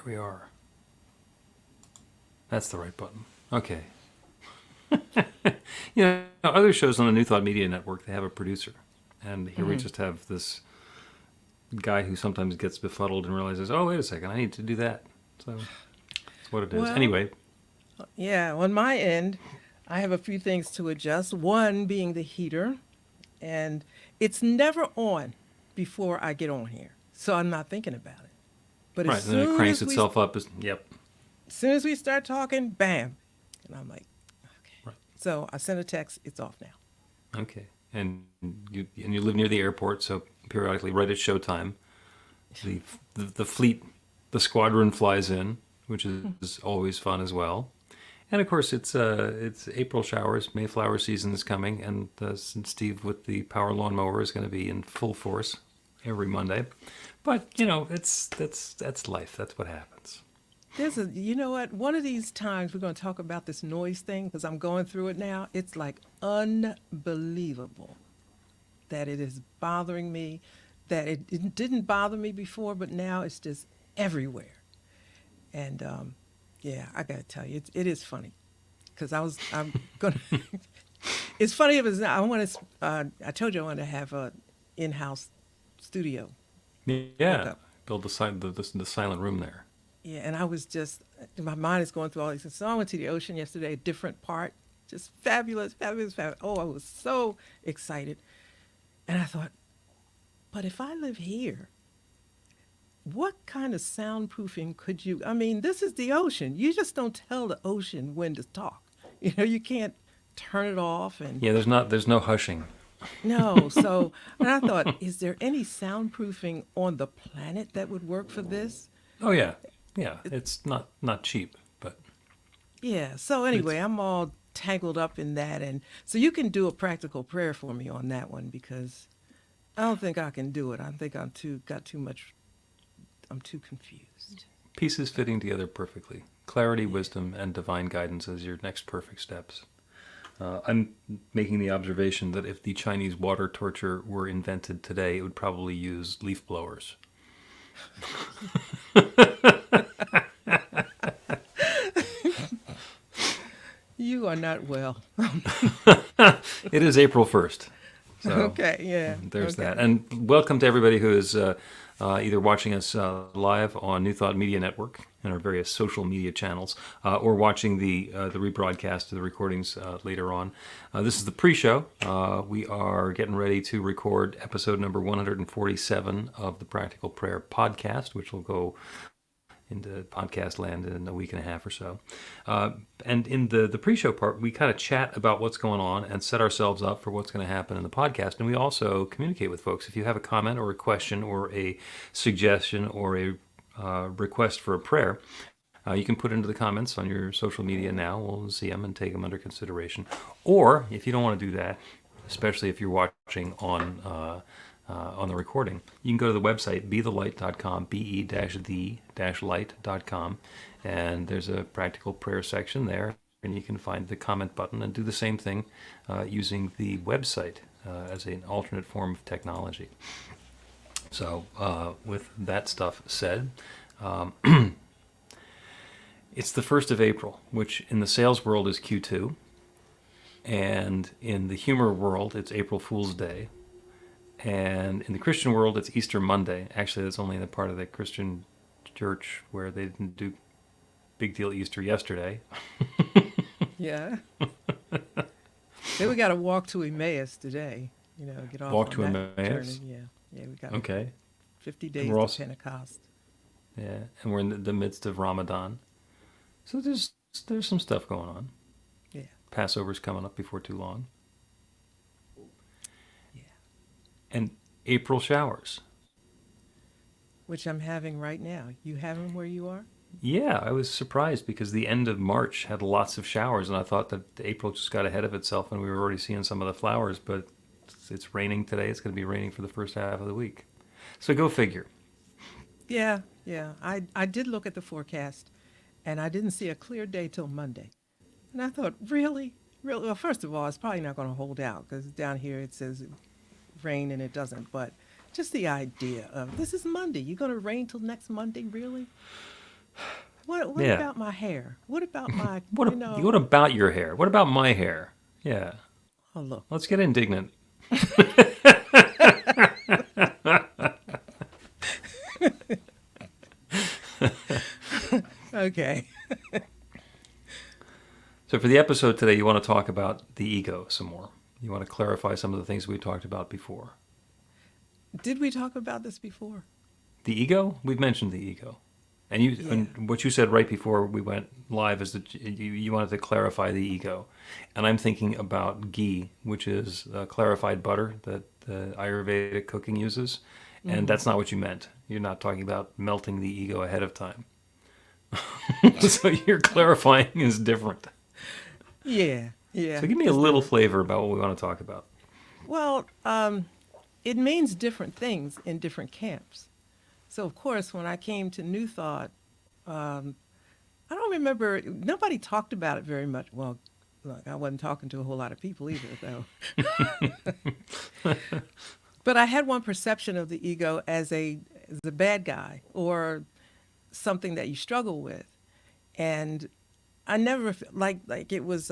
we are. That's the right button. Okay. Other shows on the New Thought Media Network, they have a producer. And here we just have this guy who sometimes gets befuddled and realizes, oh, wait a second, I need to do that. So that's what it is. Well, Anyway, yeah, on my end, I have a few things to adjust. One being the heater, and it's never on before I get on here. So I'm not thinking about it. But right, and then it cranks itself up. Yep. as soon as we start talking, bam. And I'm like, okay. Right. So I sent a text, it's off now. Okay. And you live near the airport, so periodically, right at showtime, the fleet, the squadron flies in, which is always fun as well. And of course, it's April showers. Mayflower season is coming, and Steve with the power lawnmower is going to be in full force every Monday. But that's life. That's what happens. You know what? One of these times we're going to talk about this noise thing because I'm going through it now. It's like unbelievable that it is bothering me, that it didn't bother me before, but now it's just everywhere. And yeah, I got to tell you, it is funny because I'm going to, it's funny if it's not, I told you I want to have a in-house studio Yeah, hookup. build the silent room there. Yeah, and I was just, my mind is going through all these things. So I went to the ocean yesterday, a different part, just fabulous, fabulous, fabulous. Oh, I was so excited. And I thought, but if I live here, what kind of soundproofing could you, I mean, this is the ocean. You just don't tell the ocean when to talk. You can't turn it off and Yeah, there's no hushing. no. So, and I thought, is there any soundproofing on the planet that would work for this? Oh yeah. It's not cheap, but Yeah. So it's anyway, I'm all tangled up in that, and so you can do a practical prayer for me on that one because I don't think I can do it. I think got too much. I'm too confused. pieces fitting together perfectly. Clarity, wisdom, and divine guidance as your next perfect steps. I'm making the observation that if the Chinese water torture were invented today, it would probably use leaf blowers. You are not well. It is April 1st. So Okay. Yeah. there's Okay. that. And welcome to everybody who is either watching us live on New Thought Media Network and our various social media channels, or watching the rebroadcast of the recordings later on. This is the pre-show. We are getting ready to record episode number 147 of the Practical Prayer podcast, which will go into podcast land in a week and a half or so. And in the pre-show part, we kind of chat about what's going on and set ourselves up for what's going to happen in the podcast. And we also communicate with folks. If you have a comment or a question or a suggestion or a request for a prayer, you can put into the comments on your social media now. We'll see them and take them under consideration. Or if you don't want to do that, especially if you're watching on the recording, you can go to the website, bethelight.com, be-the-light.com, and there's a practical prayer section there, and you can find the comment button and do the same thing using the website as an alternate form of technology. So with that stuff said, it's the 1st of April, which in the sales world is Q2, and in the humor world, it's April Fool's Day. And in the Christian world, it's Easter Monday. Actually, that's only the part of the Christian church where they didn't do big deal Easter yesterday. Yeah. Then we got to walk to Emmaus today. Get off Walk on to that Emmaus. journey. Yeah. Yeah. We got Okay. 50 And days we're to also, Pentecost. yeah, and we're in the midst of Ramadan. So there's some stuff going on. Yeah. Passover's coming up before too long. Yeah. And April showers. Which I'm having right now. You have them where you are? Yeah, I was surprised because the end of March had lots of showers, and I thought that April just got ahead of itself and we were already seeing some of the flowers, but it's raining today. It's going to be raining for the first half of the week. So go figure. Yeah, yeah. I did look at the forecast and I didn't see a clear day till Monday. And I thought, really? Really? Well, first of all, it's probably not going to hold out because down here it says rain and it doesn't. But just the idea of this is Monday. You're going to rain till next Monday, really? What Yeah. about my hair? What about my, What about your hair? What about my hair? Yeah. oh, look. Let's get indignant. Okay. So for the episode today, you want to talk about the ego some more. You want to clarify some of the things we talked about before. Did we talk about this before? The ego? We've mentioned the ego. Yeah. And what you said right before we went live is that you wanted to clarify the ego. And I'm thinking about ghee, which is clarified butter that Ayurvedic cooking uses. And that's not what you meant. You're not talking about melting the ego ahead of time. So your clarifying is different. Yeah. Yeah. So give me a little flavor about what we want to talk about. Well, it means different things in different camps. So, of course, when I came to New Thought, I don't remember, nobody talked about it very much. Well, look, I wasn't talking to a whole lot of people either, though. But I had one perception of the ego as a bad guy or something that you struggle with. And I never like it was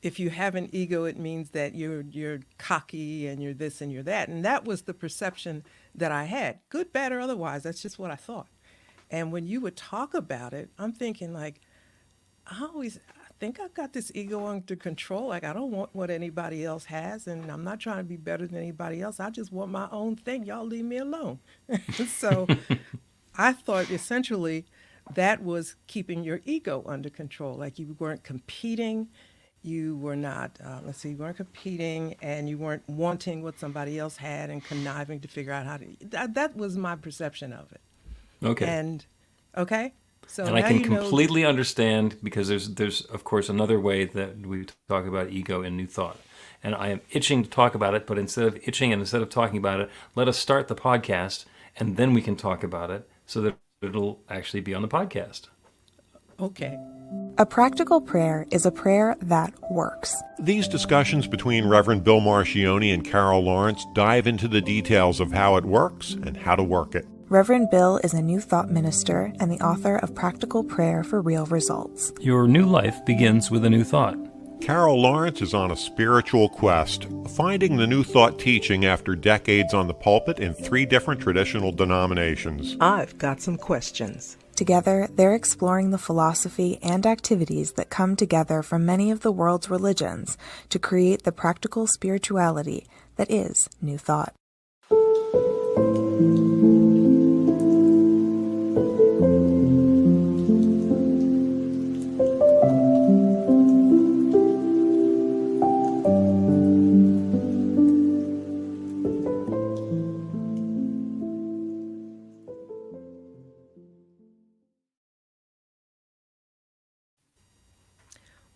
if you have an ego, it means that you're cocky and you're this and you're that. And that was the perception that I had, good, bad, or otherwise. That's just what I thought. And when you would talk about it, I'm thinking like, I think I've got this ego under control. Like I don't want what anybody else has, and I'm not trying to be better than anybody else. I just want my own thing. Y'all leave me alone. So I thought essentially that was keeping your ego under control. Like you weren't competing, you were not, you weren't competing and you weren't wanting what somebody else had and conniving to figure out how to, that was my perception of it. Okay. And, okay? So And I now can you know completely understand because there's of course another way that we talk about ego in New Thought. And I am itching to talk about it, but instead of itching and instead of talking about it, let us start the podcast and then we can talk about it so that it'll actually be on the podcast. Okay. A practical prayer is a prayer that works. These discussions between Reverend Bill Marchiony and Carol Lawrence dive into the details of how it works and how to work it. Reverend Bill is a New Thought minister and the author of Practical Prayer for Real Results. Your new life begins with a new thought. Carol Lawrence is on a spiritual quest, finding the New Thought teaching after decades on the pulpit in 3 different traditional denominations. I've got some questions. Together, they're exploring the philosophy and activities that come together from many of the world's religions to create the practical spirituality that is New Thought.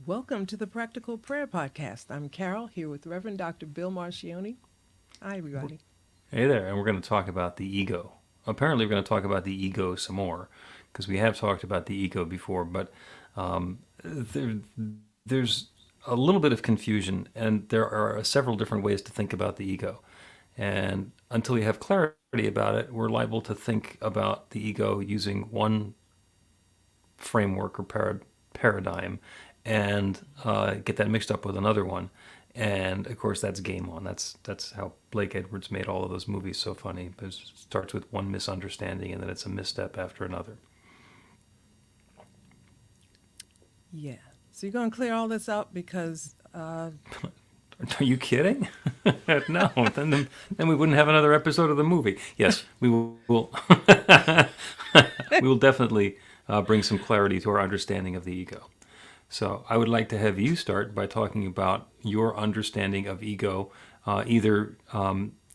Welcome to the Practical Prayer Podcast. I'm Carol, here with Reverend Dr. Bill Marchiony. Hi, everybody. Hey there, and we're going to talk about the ego. Apparently we're going to talk about the ego some more because we have talked about the ego before, but there's a little bit of confusion and there are several different ways to think about the ego. And until we have clarity about it, we're liable to think about the ego using one framework or paradigm and get that mixed up with another one. And of course, that's game on. That's how Blake Edwards made all of those movies so funny. It starts with one misunderstanding and then it's a misstep after another. Yeah. So you're going to clear all this up because... Are you kidding? No, then we wouldn't have another episode of the movie. Yes, we will. We will definitely bring some clarity to our understanding of the ego. So I would like to have you start by talking about your understanding of ego, either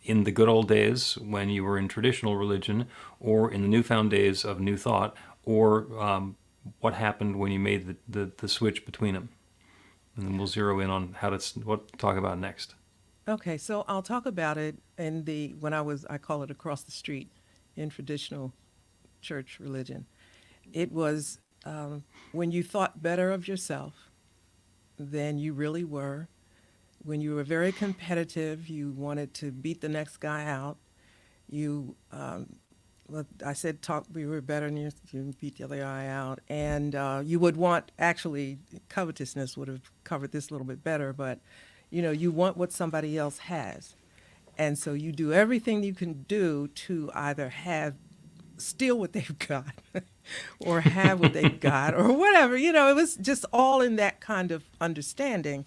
in the good old days when you were in traditional religion, or in the newfound days of New Thought, or what happened when you made the switch between them. And then we'll zero in on what to talk about next. Okay, so I'll talk about it when I call it across the street in traditional church religion. It was when you thought better of yourself than you really were, when you were very competitive, you wanted to beat the next guy out, you well, I said talk. We were better, and you beat the other guy out. And you would want actually covetousness would have covered this a little bit better, but you want what somebody else has, and so you do everything you can do to either have steal what they've got, or have what they've got, or whatever. It was just all in that kind of understanding,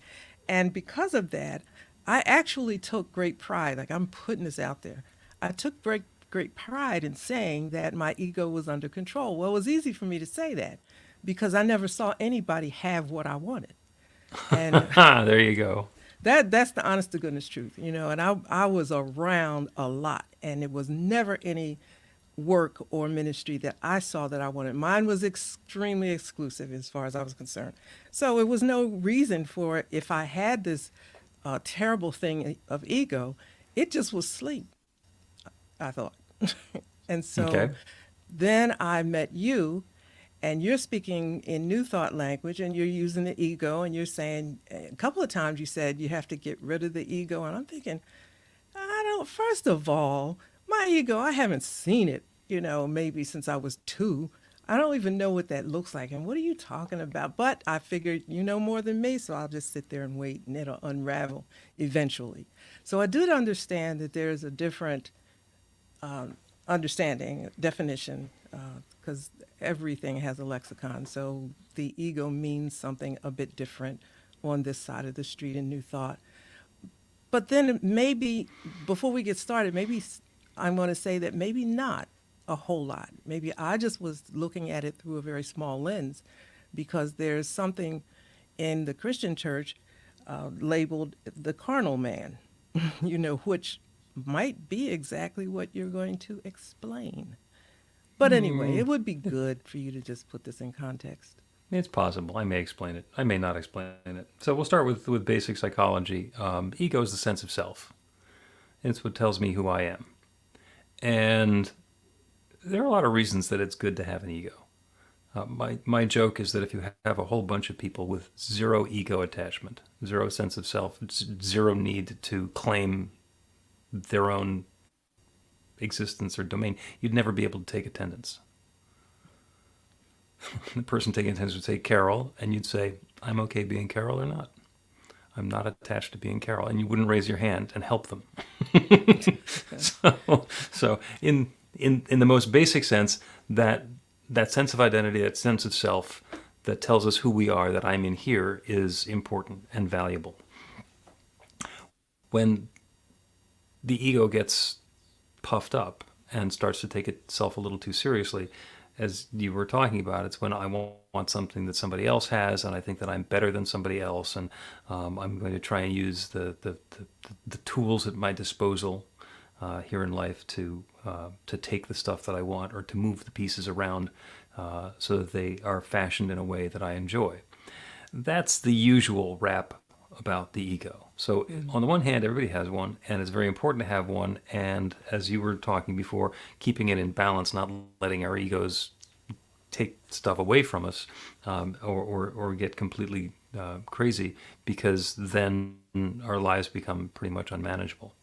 and because of that, I actually took great pride. Like, I'm putting this out there. I took great pride in saying that my ego was under control. Well, it was easy for me to say that because I never saw anybody have what I wanted. And There you go. that's the honest to goodness truth, and I was around a lot, and it was never any work or ministry that I saw that I wanted. Mine was extremely exclusive as far as I was concerned. So it was no reason for it. If I had this terrible thing of ego, it just was sleep, I thought. And so Okay. then I met you, and you're speaking in New Thought language, and you're using the ego, and you're saying, a couple of times you said you have to get rid of the ego. And I'm thinking, I don't, first of all, my ego, I haven't seen it, maybe since I was 2. I don't even know what that looks like. And what are you talking about? But I figured you know more than me, so I'll just sit there and wait, and it'll unravel eventually. So I did understand that there's a different understanding, definition, because everything has a lexicon. So the ego means something a bit different on this side of the street in New Thought. But then maybe, before we get started, maybe I'm going to say that maybe not a whole lot. Maybe I just was looking at it through a very small lens, because there's something in the Christian church labeled the carnal man, which might be exactly what you're going to explain. But anyway, it would be good for you to just put this in context. It's possible. I may explain it. I may not explain it. So we'll start with basic psychology. Ego is the sense of self. It's what tells me who I am. And there are a lot of reasons that it's good to have an ego. My joke is that if you have a whole bunch of people with zero ego attachment, zero sense of self, zero need to claim their own existence or domain, you'd never be able to take attendance. The person taking attendance would say Carol, and you'd say, I'm okay being Carol or not. I'm not attached to being Carol. And you wouldn't raise your hand and help them. So in the most basic sense, that sense of identity, that sense of self that tells us who we are, that I'm in here, is important and valuable. When the ego gets puffed up and starts to take itself a little too seriously, as you were talking about, it's when I want something that somebody else has, and I think that I'm better than somebody else, and I'm going to try and use the tools at my disposal here in life to take the stuff that I want, or to move the pieces around so that they are fashioned in a way that I enjoy. That's the usual rap about the ego. So on the one hand, everybody has one, and it's very important to have one. And as you were talking before, keeping it in balance, not letting our egos take stuff away from us, or get completely crazy, because then our lives become pretty much unmanageable.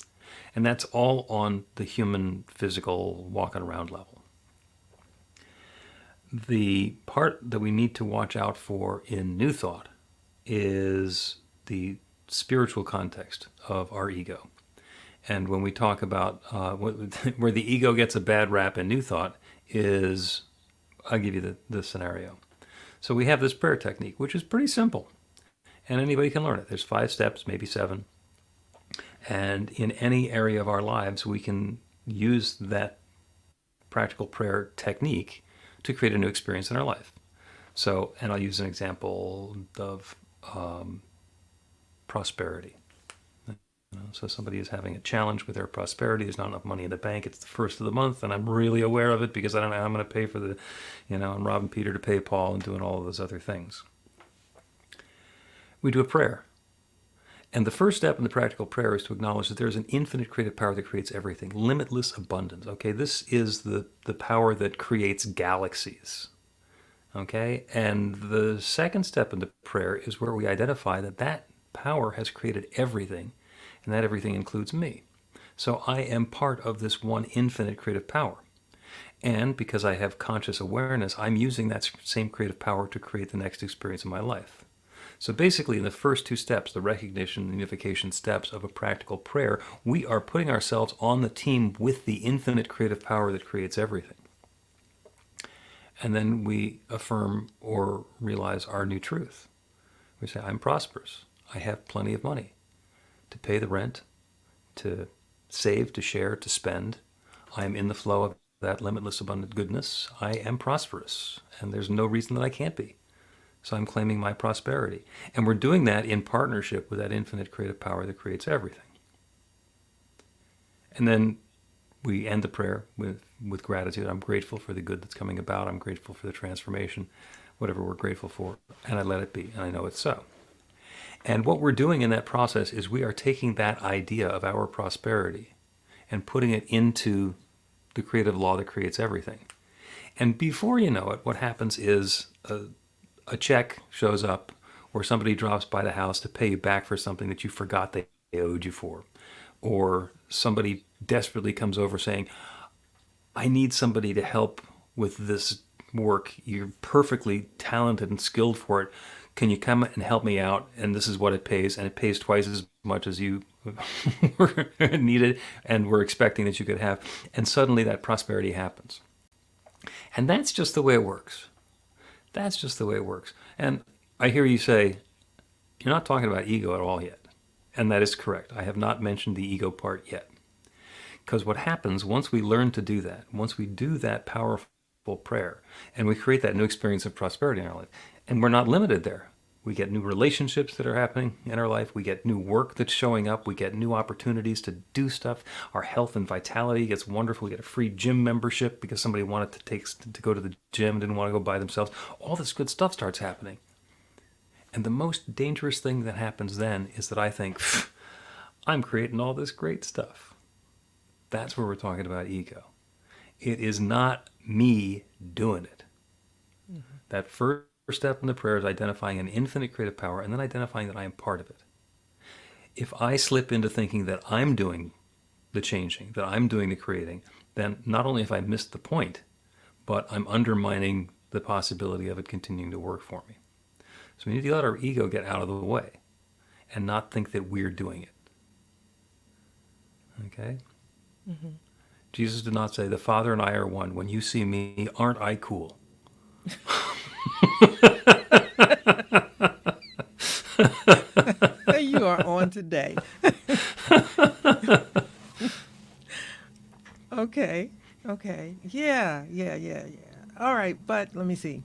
And that's all on the human physical walking around level. The part that we need to watch out for in New Thought is the spiritual context of our ego. And when we talk about where the ego gets a bad rap in New Thought is, I'll give you the scenario. So we have this prayer technique, which is pretty simple, and anybody can learn it. There's 5 steps, maybe 7. And in any area of our lives, we can use that practical prayer technique to create a new experience in our life. So, and I'll use an example of prosperity. So somebody is having a challenge with their prosperity. There's not enough money in the bank. It's the first of the month, and I'm really aware of it because I don't know how I'm going to pay for the, I'm robbing Peter to pay Paul and doing all of those other things. We do a prayer. And the first step in the practical prayer is to acknowledge that there's an infinite creative power that creates everything, limitless abundance. Okay, this is the power that creates galaxies. Okay, and the second step in the prayer is where we identify that power has created everything, and that everything includes me. So I am part of this one infinite creative power. And because I have conscious awareness, I'm using that same creative power to create the next experience in my life. So basically, in the first two steps, the recognition and unification steps of a practical prayer, we are putting ourselves on the team with the infinite creative power that creates everything. And then we affirm or realize our new truth. We say, I'm prosperous. I have plenty of money to pay the rent, to save, to share, to spend. I am in the flow of that limitless abundant goodness. I am prosperous, and there's no reason that I can't be. So I'm claiming my prosperity. And we're doing that in partnership with that infinite creative power that creates everything. And then we end the prayer with gratitude. I'm grateful for the good that's coming about. I'm grateful for the transformation, whatever we're grateful for. And I let it be, and I know it's so. And what we're doing in that process is we are taking that idea of our prosperity and putting it into the creative law that creates everything. And before you know it, what happens is a check shows up or somebody drops by the house to pay you back for something that you forgot they owed you for. Or somebody desperately comes over saying, I need somebody to help with this work. You're perfectly talented and skilled for it. Can you come and help me out? And this is what it pays. And it pays twice as much as you needed and were expecting that you could have. And suddenly that prosperity happens. And that's just the way it works. That's just the way it works. And I hear you say, you're not talking about ego at all yet. And that is correct. I have not mentioned the ego part yet. Because what happens once we learn to do that, once we do that powerful prayer, and we create that new experience of prosperity in our life, and we're not limited there. We get new relationships that are happening in our life. We get new work that's showing up. We get new opportunities to do stuff. Our health and vitality gets wonderful. We get a free gym membership because somebody wanted to go to the gym, didn't want to go by themselves. All this good stuff starts happening. And the most dangerous thing that happens then is that I think, I'm creating all this great stuff. That's where we're talking about ego. It is not me doing it. Mm-hmm. That first step in the prayer is identifying an infinite creative power and then identifying that I am part of it. If I slip into thinking that I'm doing the changing, that I'm doing the creating, then not only have I missed the point, but I'm undermining the possibility of it continuing to work for me. So we need to let our ego get out of the way and not think that we're doing it. Okay? Mm-hmm. Jesus did not say, the Father and I are one. When you see me, aren't I cool? You are on today. Okay. Yeah. All right, but let me see.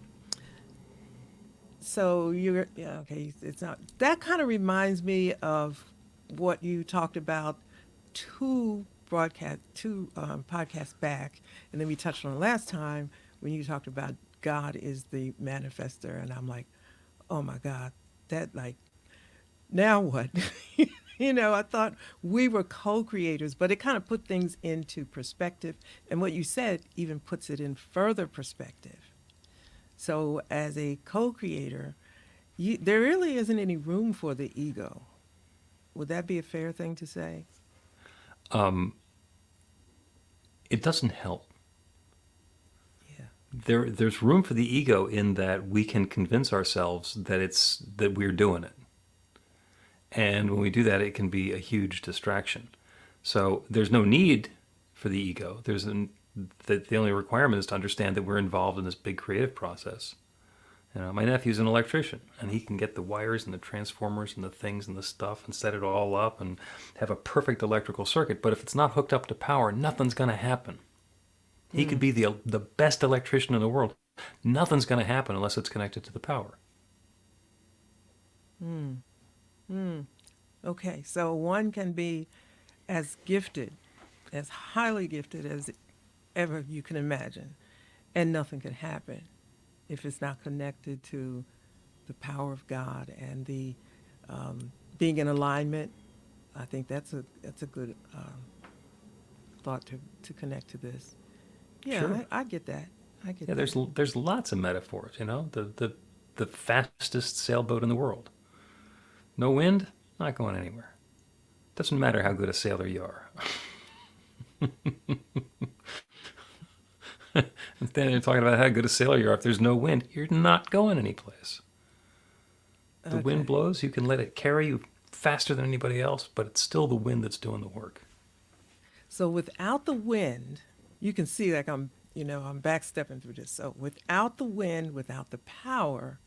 So okay. It's not. That kind of reminds me of what you talked about two podcasts back, and then we touched on it last time when you talked about God is the manifester, and I'm like, oh my God, that like, now what? I thought we were co-creators, but it kind of put things into perspective, and what you said even puts it in further perspective. So as a co-creator, there really isn't any room for the ego. Would that be a fair thing to say? It doesn't help. Yeah. There's room for the ego in that we can convince ourselves that we're doing it. And when we do that, it can be a huge distraction. So there's no need for the ego. The only requirement is to understand that we're involved in this big creative process. My nephew's an electrician, and he can get the wires and the transformers and the things and the stuff and set it all up and have a perfect electrical circuit. But if it's not hooked up to power, nothing's going to happen. He could be the best electrician in the world. Nothing's going to happen unless it's connected to the power. Okay, so one can be as gifted, as highly gifted as ever you can imagine, and nothing can happen if it's not connected to the power of God and the being in alignment. I think that's a good thought to connect to this. Yeah, Sure. I get that. Yeah, there's lots of metaphors. The fastest sailboat in the world. No wind, not going anywhere. Doesn't matter how good a sailor you are. And then you're talking about how good a sailor you are. If there's no wind, you're not going anyplace. The wind blows, you can let it carry you faster than anybody else, but it's still the wind that's doing the work. So without the wind, you can see like I'm backstepping through this. So without the wind, without the power,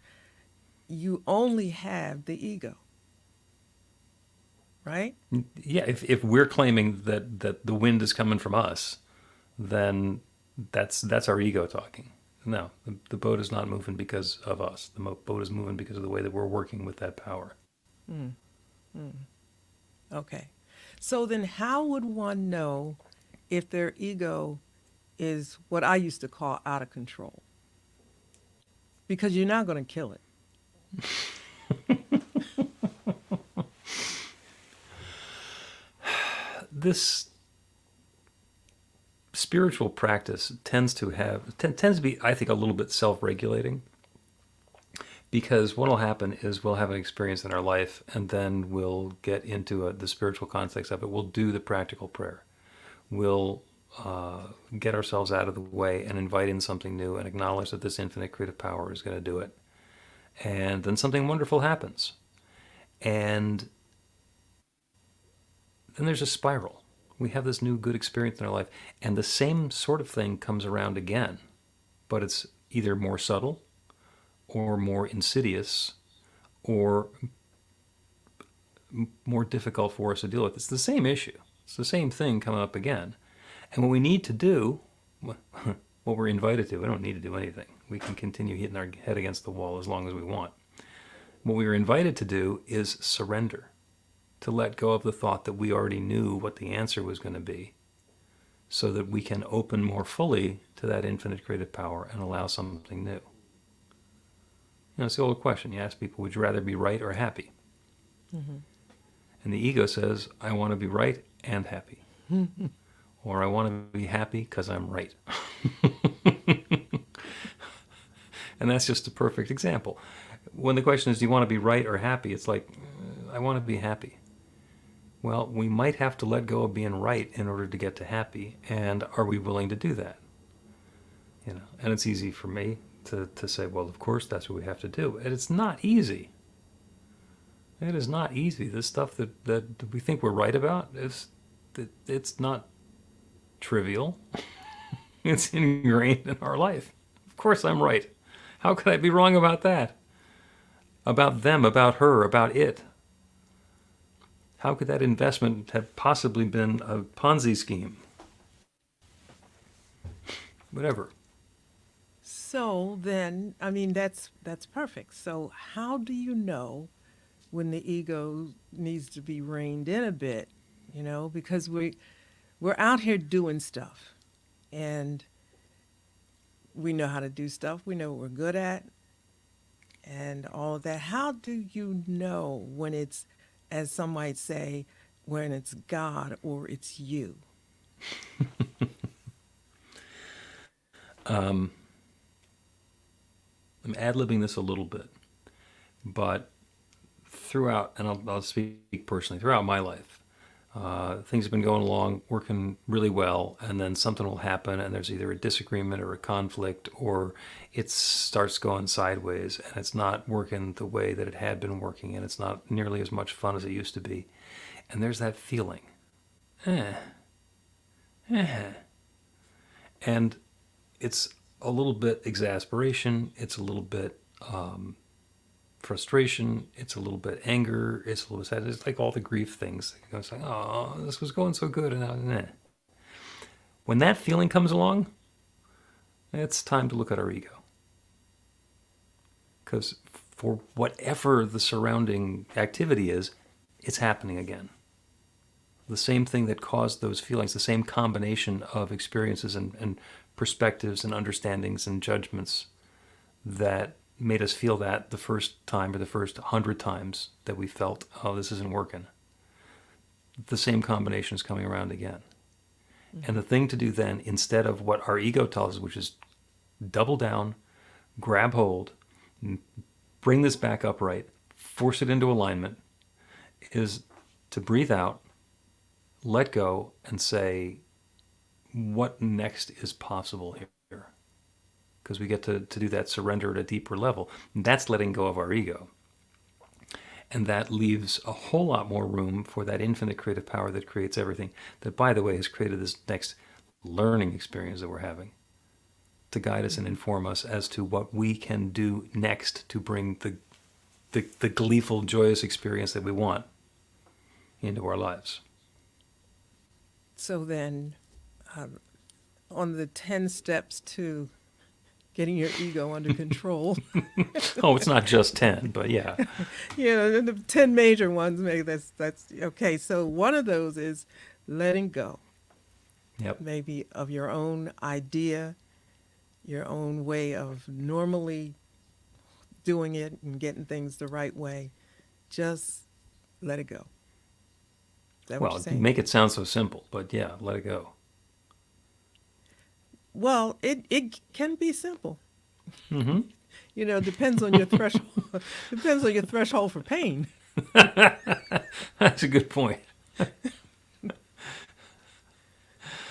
you only have the ego. Right? Yeah, if we're claiming that the wind is coming from us, then that's our ego talking. No, the boat is not moving because of us. The boat is moving because of the way that we're working with that power. Okay. So then how would one know if their ego is what I used to call out of control? Because you're not going to kill it. This spiritual practice tends to be, I think, a little bit self-regulating, because what will happen is we'll have an experience in our life, and then we'll get into the spiritual context of it. We'll do the practical prayer. We'll get ourselves out of the way and invite in something new and acknowledge that this infinite creative power is going to do it. And then something wonderful happens. And then there's a spiral. We have this new good experience in our life, and the same sort of thing comes around again, but it's either more subtle or more insidious or more difficult for us to deal with. It's the same issue. It's the same thing coming up again. And what we need to do, what we're invited to, we don't need to do anything. We can continue hitting our head against the wall as long as we want. What we are invited to do is surrender, to let go of the thought that we already knew what the answer was going to be, so that we can open more fully to that infinite creative power and allow something new. It's the old question. You ask people, would you rather be right or happy? Mm-hmm. And the ego says, I want to be right and happy. Or I want to be happy because I'm right. And that's just a perfect example. When the question is, do you want to be right or happy? It's like, I want to be happy. Well, we might have to let go of being right in order to get to happy. And are we willing to do that? And it's easy for me to say, well, of course, that's what we have to do. And it's not easy. It is not easy. This stuff that we think we're right about, it's not trivial. It's ingrained in our life. Of course I'm right. How could I be wrong about that? About them, about her, about it? How could that investment have possibly been a Ponzi scheme? Whatever. So then, that's perfect. So how do you know when the ego needs to be reined in a bit? Because we're out here doing stuff, and we know how to do stuff. We know what we're good at, and all of that. How do you know when it's, as some might say, when it's God or it's you? I'm ad-libbing this a little bit, but throughout, and I'll speak personally, throughout my life, things have been going along, working really well, and then something will happen, and there's either a disagreement or a conflict, or it starts going sideways, and it's not working the way that it had been working, and it's not nearly as much fun as it used to be. And there's that feeling. And it's a little bit exasperation, it's a little bit frustration, it's a little bit anger, it's a little bit sad. It's like all the grief things. It's like, oh, this was going so good, and now, When that feeling comes along, it's time to look at our ego. Because for whatever the surrounding activity is, it's happening again. The same thing that caused those feelings, the same combination of experiences and perspectives and understandings and judgments that made us feel that the first time or the first 100 times that we felt, oh, this isn't working. The same combination is coming around again. Mm-hmm. And the thing to do then, instead of what our ego tells us, which is double down, grab hold, bring this back upright, force it into alignment, is to breathe out, let go, and say, what next is possible here? because we get to do that surrender at a deeper level. And that's letting go of our ego. And that leaves a whole lot more room for that infinite creative power that creates everything, that, by the way, has created this next learning experience that we're having to guide us and inform us as to what we can do next to bring the gleeful, joyous experience that we want into our lives. So then, on the 10 steps to getting your ego under control, Oh, it's not just 10, but yeah. the 10 major ones, maybe that's okay. So one of those is letting go, Yep. maybe of your own idea, your own way of normally doing it and getting things the right way. Just let it go. Is that what Well, you're saying? make it sound so simple, but yeah, let it go. Well, it can be simple. Mm-hmm. Depends on your threshold. Depends on your threshold for pain. That's a good point.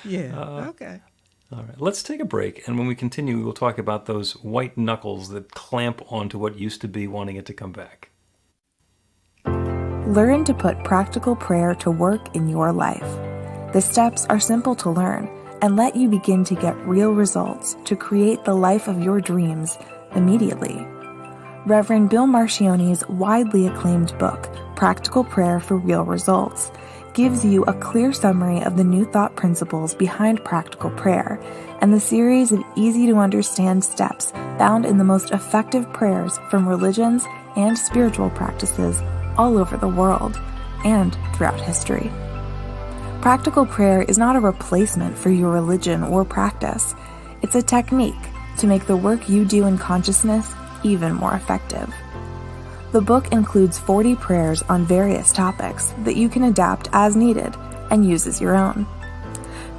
Yeah. Okay. All right, let's take a break, and when we continue, we will talk about those white knuckles that clamp onto what used to be, wanting it to come back. Learn to put practical prayer to work in your life. The steps are simple to learn and let you begin to get real results to create the life of your dreams immediately. Reverend Bill Marchiony's widely acclaimed book, Practical Prayer for Real Results, gives you a clear summary of the New Thought principles behind practical prayer and the series of easy-to-understand steps found in the most effective prayers from religions and spiritual practices all over the world and throughout history. Practical prayer is not a replacement for your religion or practice. It's a technique to make the work you do in consciousness even more effective. The book includes 40 prayers on various topics that you can adapt as needed and use as your own.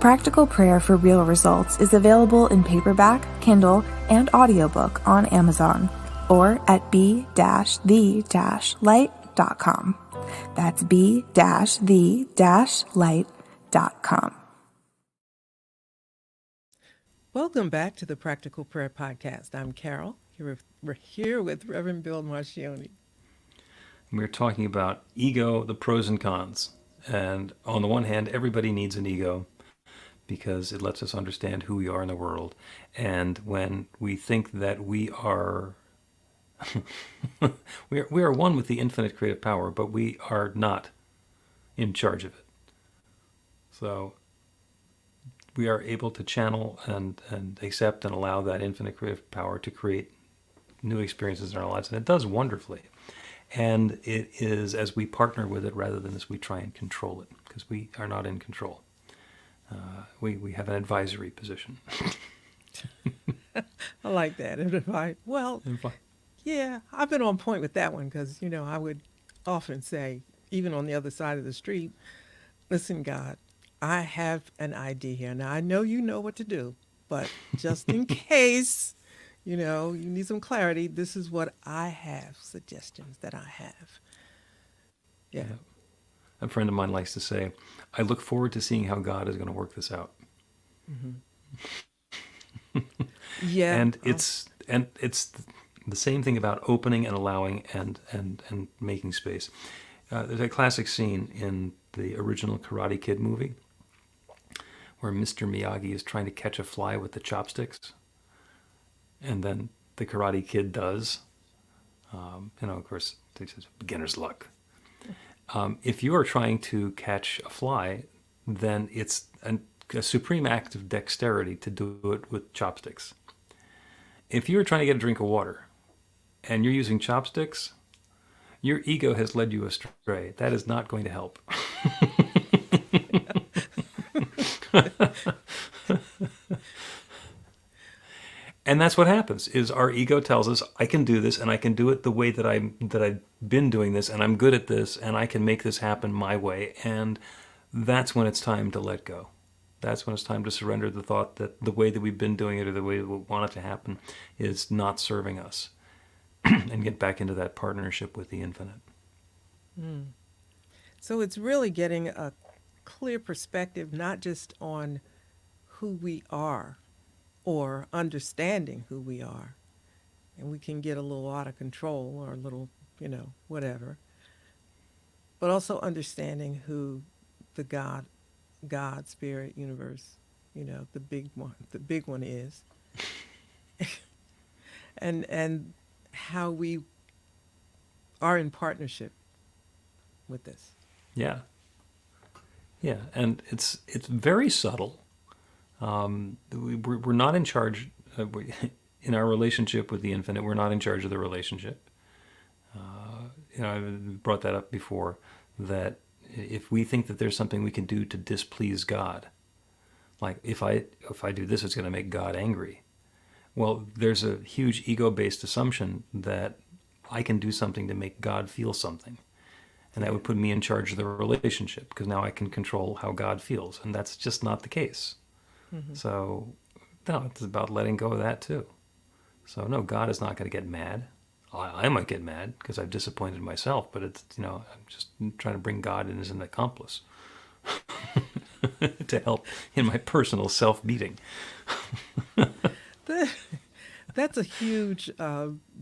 Practical Prayer for Real Results is available in paperback, Kindle, and audiobook on Amazon or at b-the-light.com. That's b-the-light.com. Welcome back to the Practical Prayer Podcast. I'm Carol. We're here with Reverend Bill Marchiony. We're talking about ego, the pros and cons. And on the one hand, everybody needs an ego because it lets us understand who we are in the world. And when we think that we are we are one with the infinite creative power, but we are not in charge of it. So we are able to channel and accept and allow that infinite creative power to create new experiences in our lives. And it does wonderfully. And it is as we partner with it rather than as we try and control it, because we are not in control. We have an advisory position. I like that. Yeah, I've been on point with that one because, I would often say, even on the other side of the street, listen, God, I have an idea here. Now, I know you know what to do, but just in case, you need some clarity, this is what I have, suggestions that I have. Yeah. A friend of mine likes to say, I look forward to seeing how God is going to work this out. Mm-hmm. Yeah. And it's the same thing about opening and allowing and making space. There's a classic scene in the original Karate Kid movie where Mr. Miyagi is trying to catch a fly with the chopsticks. And then the Karate Kid does. Of course, it's beginner's luck. If you are trying to catch a fly, then it's a supreme act of dexterity to do it with chopsticks. If you're trying to get a drink of water and you're using chopsticks, your ego has led you astray. That is not going to help. And that's what happens, is our ego tells us, I can do this, and I can do it the way that I've been doing this, and I'm good at this, and I can make this happen my way. And that's when it's time to let go. That's when it's time to surrender the thought that the way that we've been doing it or the way that we want it to happen is not serving us and get back into that partnership with the infinite. Mm. So it's really getting a clear perspective, not just on who we are or understanding who we are. And we can get a little out of control or a little, whatever. But also understanding who the God, Spirit, universe, the big one is. And how we are in partnership with this. Yeah. Yeah, and it's very subtle. We're not in charge in our relationship with the infinite. We're not in charge of the relationship. I've brought that up before, that if we think that there's something we can do to displease God, like if I do this, it's going to make God angry. Well, there's a huge ego-based assumption that I can do something to make God feel something. And that would put me in charge of the relationship, because now I can control how God feels. And that's just not the case. Mm-hmm. So, no, it's about letting go of that too. So, no, God is not going to get mad. I might get mad because I've disappointed myself, but it's, I'm just trying to bring God in as an accomplice to help in my personal self-beating. That's a huge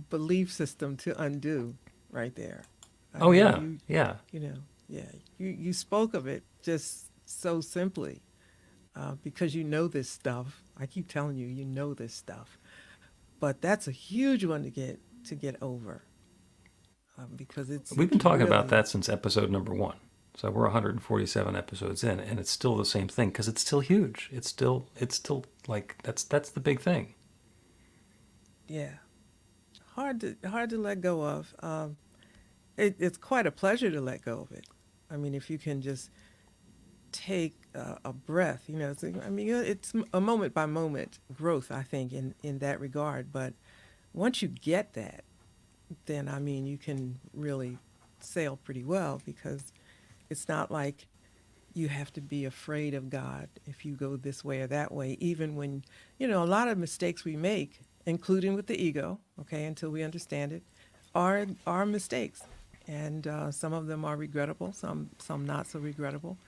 belief system to undo right there. Yeah. You spoke of it just so simply because you know this stuff. I keep telling you, you know this stuff. But that's a huge one to get over because we've been talking about that since episode number 1. So we're 147 episodes in, and it's still the same thing because it's still huge. It's still like that's the big thing. Yeah, hard to let go of. It's quite a pleasure to let go of it. I mean, if you can just take a breath, it's a moment by moment growth, I think, in that regard. But once you get that, then, you can really sail pretty well, because it's not like you have to be afraid of God if you go this way or that way, even when, a lot of mistakes we make, including with the ego, okay, until we understand it, are mistakes. And some of them are regrettable, some not so regrettable.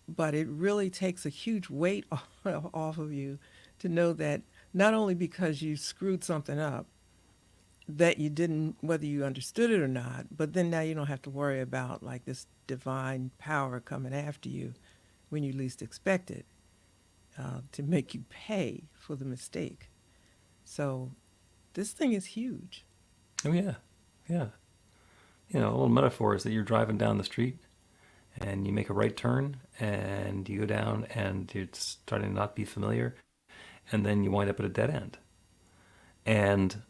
But it really takes a huge weight off of you to know that not only because you screwed something up, that you didn't, whether you understood it or not, but then now you don't have to worry about like this divine power coming after you when you least expect it to make you pay for the mistake. So this thing is huge. Oh, yeah. Yeah. A little metaphor is that you're driving down the street and you make a right turn and you go down and you're starting to not be familiar, and then you wind up at a dead end. And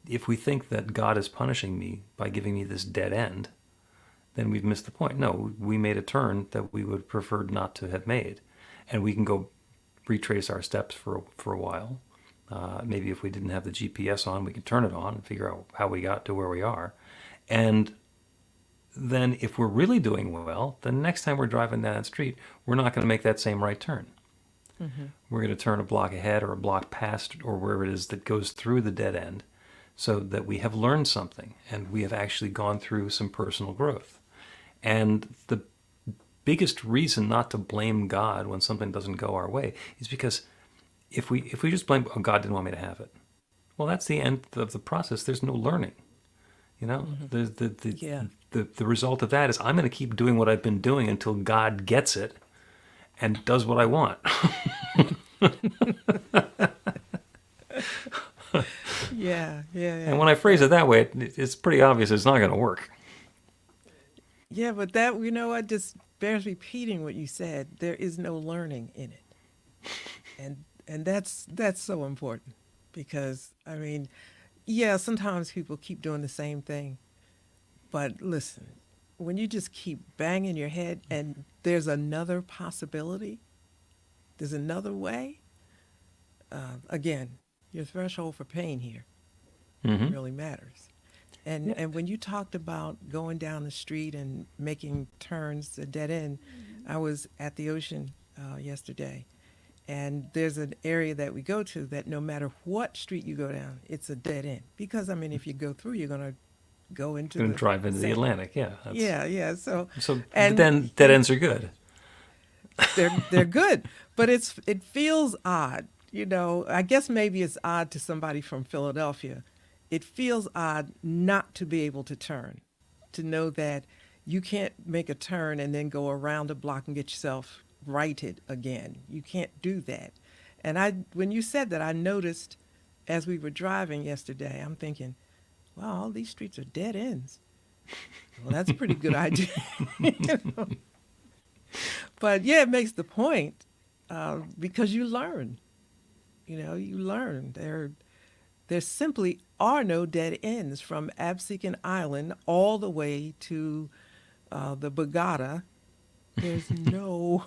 if we think that God is punishing me by giving me this dead end, then we've missed the point. No, we made a turn that we would prefer not to have made. And we can go retrace our steps for a while. Maybe if we didn't have the GPS on, we can turn it on and figure out how we got to where we are. And then if we're really doing well, the next time we're driving down that street, we're not going to make that same right turn. Mm-hmm. We're going to turn a block ahead or a block past or wherever it is that goes through the dead end, so that we have learned something and we have actually gone through some personal growth. And the biggest reason not to blame God when something doesn't go our way is because if we just blame, oh, God didn't want me to have it, well, that's the end of the process. There's no learning. Mm-hmm. The result of that is I'm going to keep doing what I've been doing until God gets it and does what I want. Yeah. And when I phrase it that way, it's pretty obvious it's not going to work. Yeah, but that, what just bears repeating what you said. There is no learning in it. And that's so important, because, sometimes people keep doing the same thing. But listen, when you just keep banging your head and there's another possibility, there's another way, again, your threshold for pain here really matters. And when you talked about going down the street and making turns, a dead end, I was at the ocean yesterday, and there's an area that we go to that no matter what street you go down, it's a dead end. Because, if you go through, you're going to go into drive into the Atlantic, yeah. Yeah. So but then dead ends are good. they're good, but it feels odd. You know, I guess maybe it's odd to somebody from Philadelphia. It feels odd not to be able to turn, to know that you can't make a turn and then go around a block and get yourself righted again. You can't do that. And when you said that, I noticed as we were driving yesterday, I'm thinking, wow, all these streets are dead ends. Well, that's a pretty good idea. You know? But yeah, it makes the point because you learn. You know, you learn. There simply are no dead ends from Absecon Island all the way to the Bogota. There's no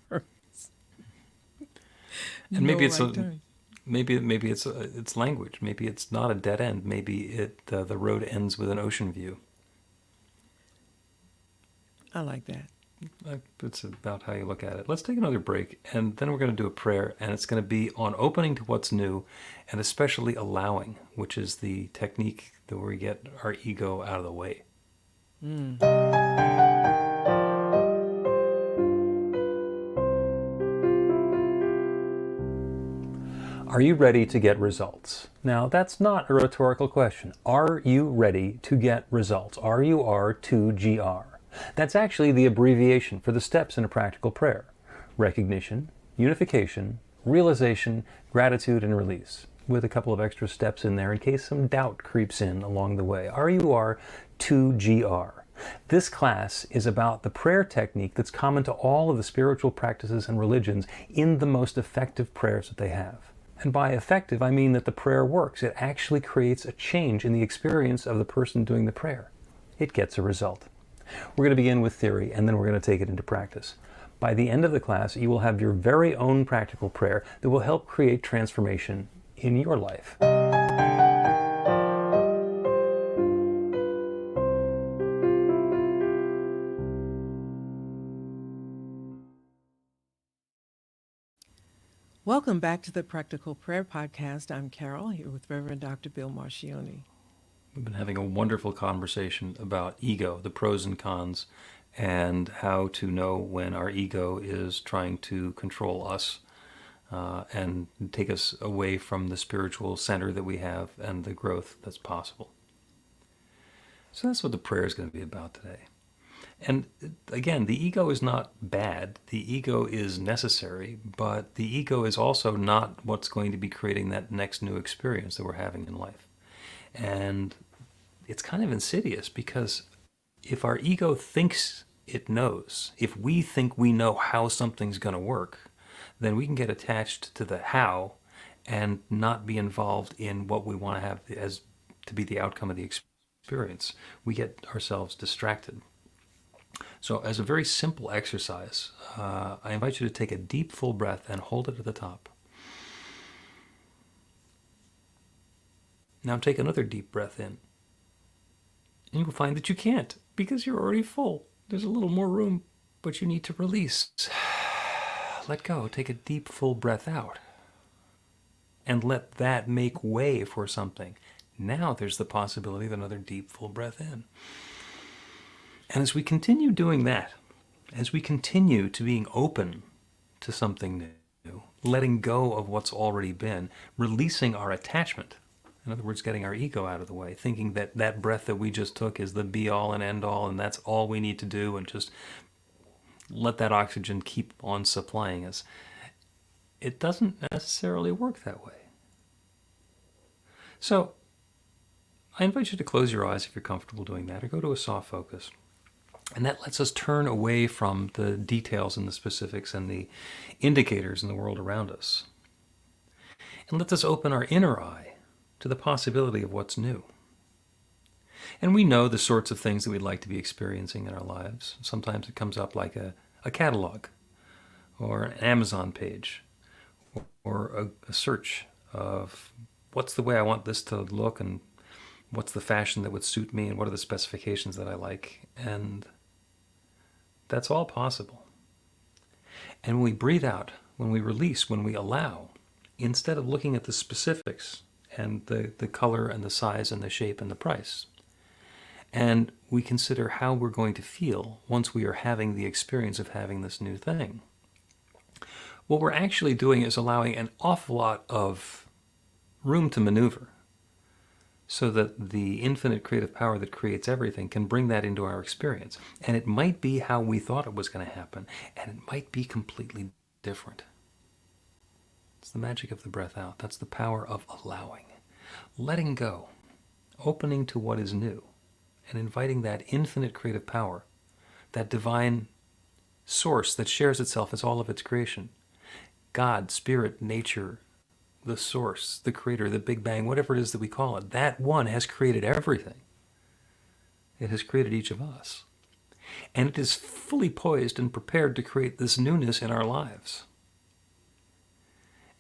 turns. And maybe No it's right turns. maybe it's language. Maybe it's not a dead end. Maybe the road ends with an ocean view. I like that. It's about how you look at it. Let's take another break, and then we're going to do a prayer, and it's going to be on opening to what's new, and especially allowing, which is the technique that we get our ego out of the way. Are you ready to get results? Now, that's not a rhetorical question. Are you ready to get results? RUR2GR. That's actually the abbreviation for the steps in a practical prayer. Recognition, unification, realization, gratitude, and release, with a couple of extra steps in there in case some doubt creeps in along the way. RUR2GR. This class is about the prayer technique that's common to all of the spiritual practices and religions in the most effective prayers that they have. And by effective, I mean that the prayer works. It actually creates a change in the experience of the person doing the prayer. It gets a result. We're going to begin with theory, and then we're going to take it into practice. By the end of the class, you will have your very own practical prayer that will help create transformation in your life. Welcome back to the Practical Prayer Podcast. I'm Carol, here with Reverend Dr. Bill Marchiony. We've been having a wonderful conversation about ego, the pros and cons, and how to know when our ego is trying to control us and take us away from the spiritual center that we have and the growth that's possible. So that's what the prayer is going to be about today. And again, the ego is not bad. The ego is necessary, but the ego is also not what's going to be creating that next new experience that we're having in life. And it's kind of insidious because if our ego thinks it knows, if we think we know how something's going to work, then we can get attached to the how and not be involved in what we want to have as to be the outcome of the experience. We get ourselves distracted. So as a very simple exercise, I invite you to take a deep, full breath and hold it at the top. Now take another deep breath in. And you will find that you can't because you're already full. There's a little more room, but you need to release. Let go. Take a deep, full breath out. And let that make way for something. Now there's the possibility of another deep, full breath in. And as we continue doing that, as we continue to being open to something new, letting go of what's already been, releasing our attachment, in other words, getting our ego out of the way, thinking that that breath that we just took is the be-all and end-all, and that's all we need to do, and just let that oxygen keep on supplying us. It doesn't necessarily work that way. So, I invite you to close your eyes if you're comfortable doing that, or go to a soft focus. And that lets us turn away from the details and the specifics and the indicators in the world around us. And lets us open our inner eye to the possibility of what's new. And we know the sorts of things that we'd like to be experiencing in our lives. Sometimes it comes up like a catalog, or an Amazon page, or a search of what's the way I want this to look, and what's the fashion that would suit me, and what are the specifications that I like. And that's all possible. And when we breathe out, when we release, when we allow, instead of looking at the specifics and the color and the size and the shape and the price, And we consider how we're going to feel once we are having the experience of having this new thing. What we're actually doing is allowing an awful lot of room to maneuver so that the infinite creative power that creates everything can bring that into our experience. And it might be how we thought it was going to happen, and it might be completely different. It's the magic of the breath out. That's the power of allowing, letting go, opening to what is new, and inviting that infinite creative power, that divine source that shares itself as all of its creation. God, spirit, nature, the source, the creator, the Big Bang, whatever it is that we call it, that one has created everything. It has created each of us. And it is fully poised and prepared to create this newness in our lives.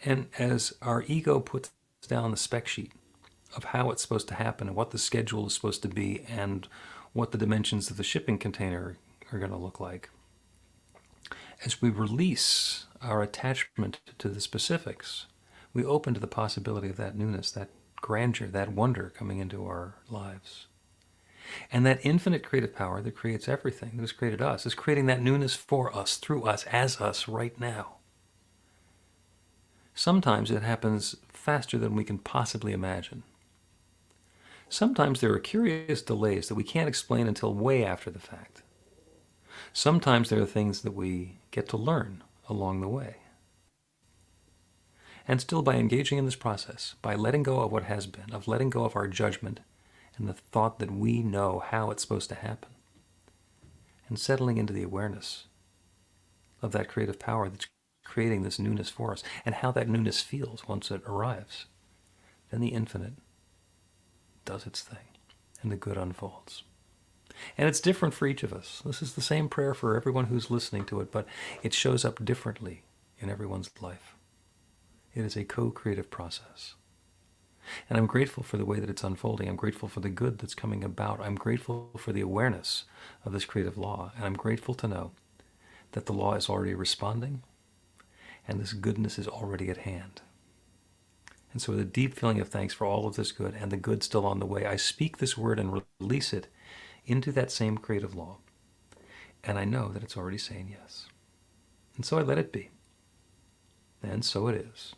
And as our ego puts down the spec sheet of how it's supposed to happen and what the schedule is supposed to be and what the dimensions of the shipping container are going to look like, as we release our attachment to the specifics, we open to the possibility of that newness, that grandeur, that wonder coming into our lives. And that infinite creative power that creates everything, that has created us, is creating that newness for us, through us, as us right now. Sometimes it happens faster than we can possibly imagine. Sometimes there are curious delays that we can't explain until way after the fact. Sometimes there are things that we get to learn along the way. And still, by engaging in this process, by letting go of what has been, of letting go of our judgment and the thought that we know how it's supposed to happen, and settling into the awareness of that creative power that's creating this newness for us, and how that newness feels once it arrives, then the infinite does its thing, and the good unfolds. And it's different for each of us. This is the same prayer for everyone who's listening to it, but it shows up differently in everyone's life. It is a co-creative process. And I'm grateful for the way that it's unfolding. I'm grateful for the good that's coming about. I'm grateful for the awareness of this creative law. And I'm grateful to know that the law is already responding and this goodness is already at hand. And so with a deep feeling of thanks for all of this good and the good still on the way, I speak this word and release it into that same creative law. And I know that it's already saying yes. And so I let it be. And so it is.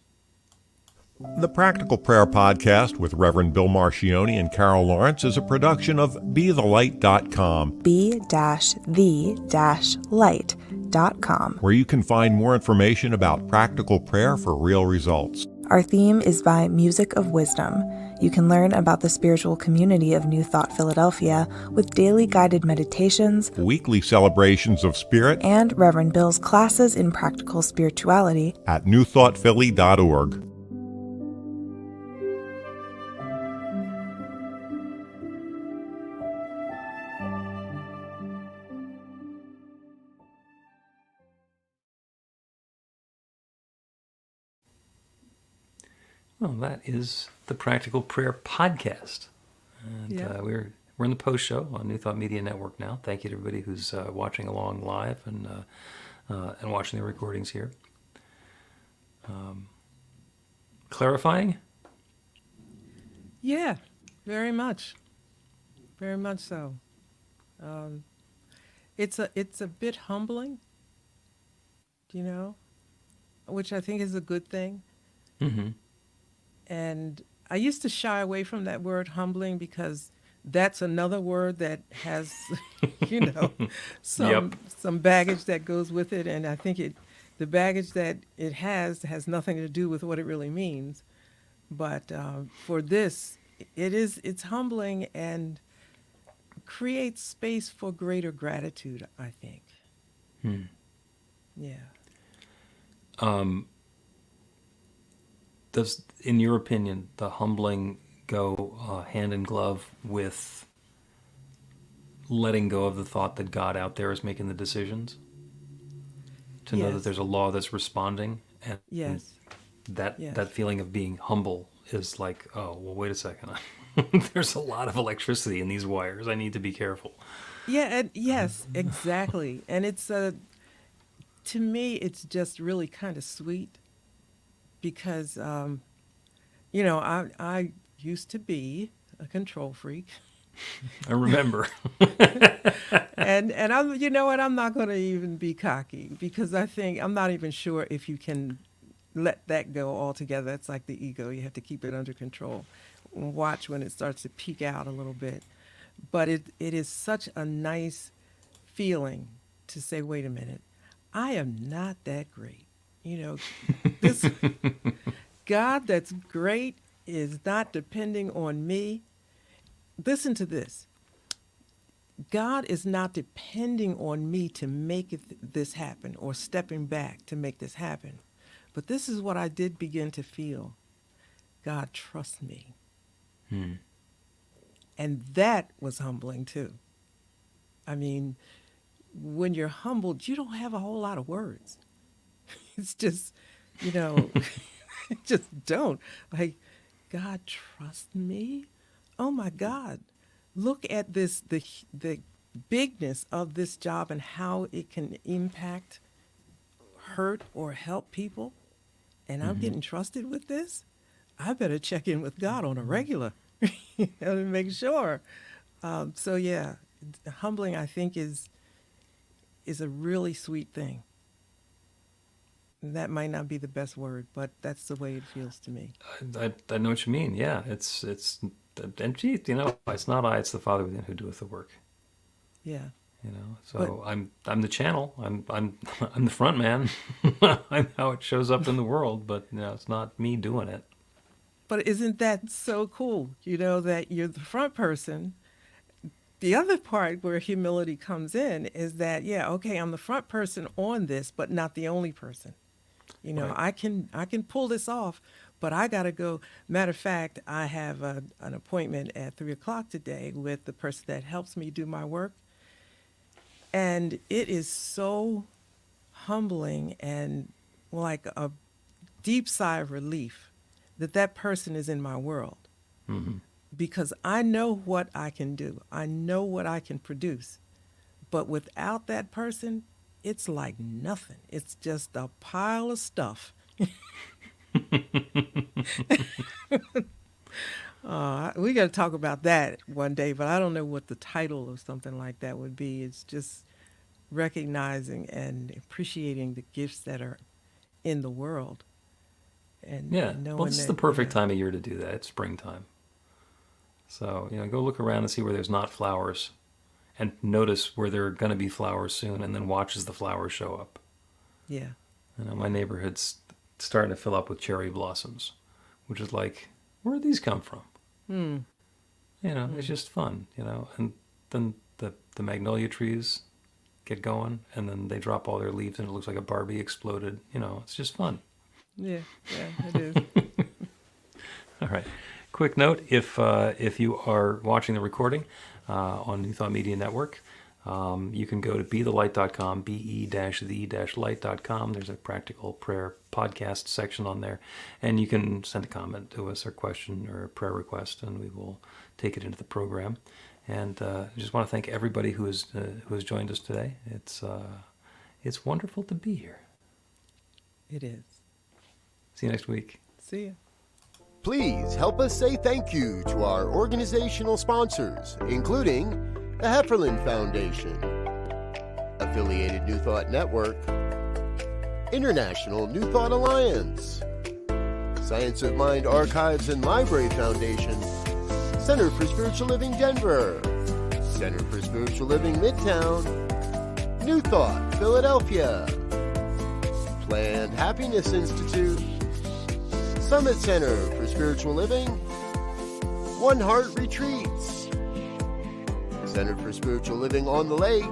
The Practical Prayer Podcast with Reverend Bill Marchiony and Carol Lawrence is a production of BeTheLight.com, be-the-light.com, where you can find more information about practical prayer for real results. Our theme is by Music of Wisdom. You can learn about the spiritual community of New Thought Philadelphia with daily guided meditations, Weekly celebrations of spirit, and Reverend Bill's classes in practical spirituality at newthoughtphilly.org. Well, that is the Practical Prayer Podcast. And Yeah. we're in the post show on New Thought Media Network now. Thank you to everybody who's watching along live and watching the recordings here. Clarifying? Yeah, very much. Very much so. It's a bit humbling, which I think is a good thing. Mm-hmm. And I used to shy away from that word humbling because that's another word that has, some baggage that goes with it. And I think the baggage that it has nothing to do with what it really means. But for this, it's humbling and creates space for greater gratitude, I think. Yeah. Does, in your opinion, the humbling go hand in glove with letting go of the thought that God out there is making the decisions? To know that Yes. there's a law that's responding, and Yes. that Yes. that feeling of being humble is like, oh, well, wait a second. There's a lot of electricity in these wires. I need to be careful. Yeah, yes, exactly. And it's to me, it's just really kind of sweet because, I used to be a control freak. I remember. And I'm, you know what, I'm not going to even be cocky because I think I'm not even sure if you can let that go altogether. That's like the ego. You have to keep it under control. Watch when it starts to peak out a little bit. But it is such a nice feeling to say, wait a minute, I am not that great. You know, this God that's great is not depending on me. Listen to this. God is not depending on me to make this happen or stepping back to make this happen. But this is what I did begin to feel. God trusts me. And that was humbling too. I mean, when you're humbled, you don't have a whole lot of words. It's just, you know, just don't. Like, God trusts me? Oh my God. Look at this, the bigness of this job and how it can impact, hurt, or help people. And I'm getting trusted with this? I better check in with God on a regular to make sure. So yeah, humbling, I think, is a really sweet thing. That might not be the best word, but that's the way it feels to me. I know what you mean. Yeah, it's and gee, you know, it's not I, it's the Father within who doeth the work. Yeah. You know, so I'm the channel. I'm the front man. I'm how it shows up in the world, but you know, it's not me doing it. But isn't that so cool? You know, that you're the front person. The other part where humility comes in is that, yeah, okay, I'm the front person on this, but not the only person. You know, Right. I can pull this off, but I got to go. Matter of fact, I have an appointment at 3:00 today with the person that helps me do my work. And it is so humbling and like a deep sigh of relief that that person is in my world. Because I know what I can do. I know what I can produce. But without that person, it's like nothing. It's just a pile of stuff. We got to talk about that one day, but I don't know what the title of something like that would be. It's just recognizing and appreciating the gifts that are in the world. And Yeah. knowing Well, this is that, the perfect yeah. time of year to do that. It's springtime. So, you know, go look around and see where there's not flowers and notice where there are going to be flowers soon and then watch as the flowers show up. Yeah. You know, my neighborhood's starting to fill up with cherry blossoms, which is like, where did these come from? You know, it's just fun, you know, and then the magnolia trees get going and then they drop all their leaves and it looks like a Barbie exploded. You know, it's just fun. Yeah, it is. All right. Quick note, if you are watching the recording on New Thought Media Network, you can go to bethelight.com, be-the-light.com. There's a practical prayer podcast section on there. And you can send a comment to us or question or a prayer request, and we will take it into the program. And I just want to thank everybody who has joined us today. It's wonderful to be here. It is. See you next week. See ya. Please help us say thank you to our organizational sponsors, including the Hefferland Foundation, Affiliated New Thought Network, International New Thought Alliance, Science of Mind Archives and Library Foundation, Center for Spiritual Living Denver, Center for Spiritual Living Midtown, New Thought Philadelphia, Planned Happiness Institute, Summit Center for Spiritual Living, One Heart Retreats, Center for Spiritual Living on the Lake,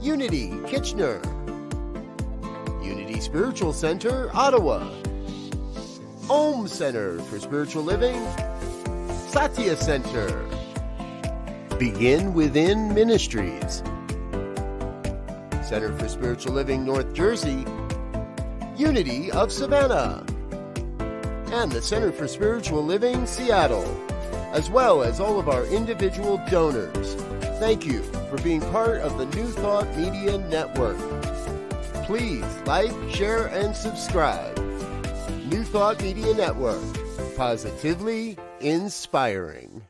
Unity Kitchener, Unity Spiritual Center Ottawa, Om Center for Spiritual Living, Satya Center, Begin Within Ministries, Center for Spiritual Living North Jersey, Unity of Savannah, and the Center for Spiritual Living Seattle, as well as all of our individual donors. Thank you for being part of the New Thought Media Network. Please like, share, and subscribe. New Thought Media Network, positively inspiring.